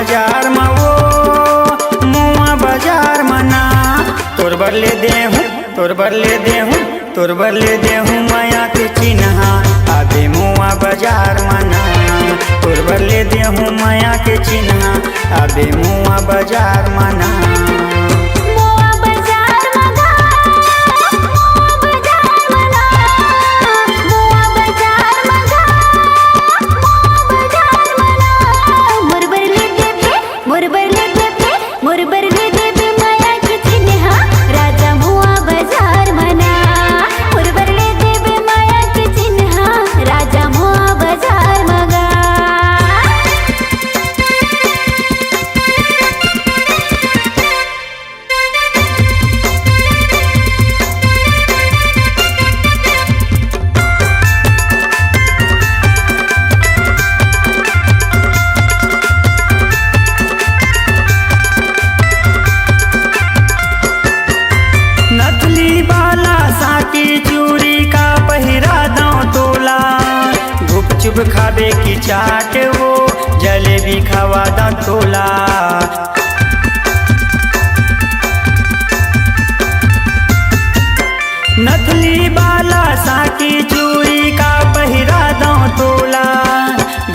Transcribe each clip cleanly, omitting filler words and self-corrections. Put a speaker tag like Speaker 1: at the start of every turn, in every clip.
Speaker 1: बाजार में वो मुआ बाजार मना तोर बरले देहूँ तोर बरले देहूँ तोर बरले देहूँ माया के चिन्हा आबे मुआ बाजार मना तोर बरले देहूँ माया के चिन्हा आबे मुआ बाजार मना। चुप खाबे की चाट वो जलेबी खावा दा तोला नथली बाला साकी चूड़ी का पहिरा दा तोला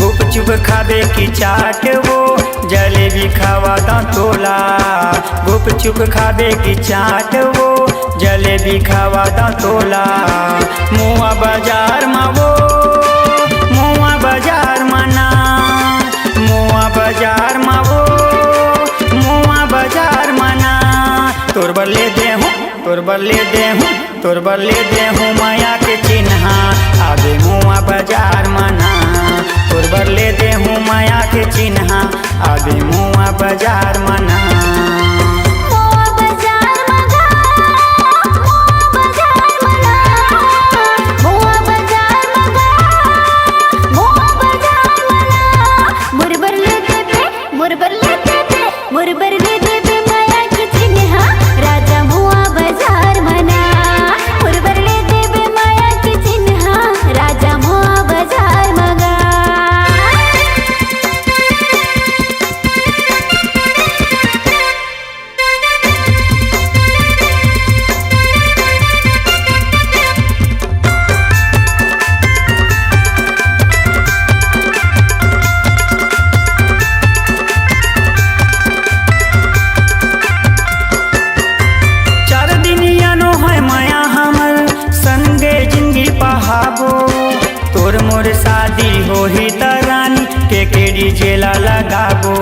Speaker 1: गुप चुप खाबे की चाट वो जलेबी खावा दा तोला गुप चुप खाबे की चाट वो जलेबी खावा दा तोला मुआ बाजार में वो बाजार मना मुआ बाजार में वो मुआ बाजार मना तोर बरले देहूँ तोर बरले देहूँ तोर बरले देहूँ माया के चिन्हा आबे मुआ बाजार मना तोर बरले देहूँ माया के चिन्हा आबे मुआ बाजार मना। तोर मोर शादी हो ही तरानी के केड़ी जेला लगाबो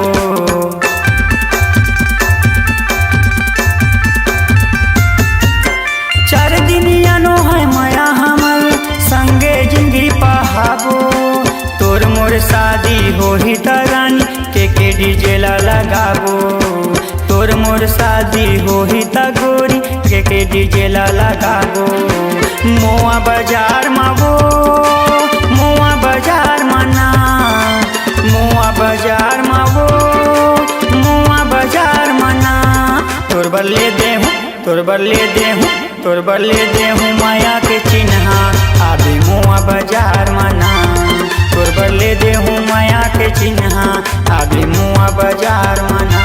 Speaker 1: चार दिन यानो है माया हमर संगे जिंदगी पहाबो तोर मोर शादी हो ही तरानी के केड़ी जेला लगाबो तोर मोर शादी हो ही तगोरी के केड़ी जेला लगाबो मुआ बाजार में वो मुआ बाजार मना मुआ बाजार में वो मुआ बाजार मना तोर बरले देहूँ तोर बरले देहूँ तोर बरले देहूँ माया के चिन्हा आबे मुआ बाजार मना तोर बरले देहूँ माया के चिन्हा आबे मुआ बाजार मना।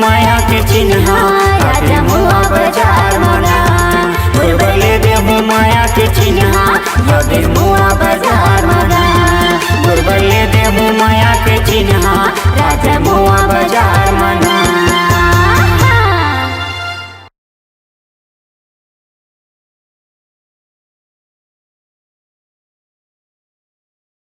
Speaker 1: माया के चिन्हा आबे मुआ बाजार मना तोर बरले देहूँ माया के चिन्हा आबे मुआ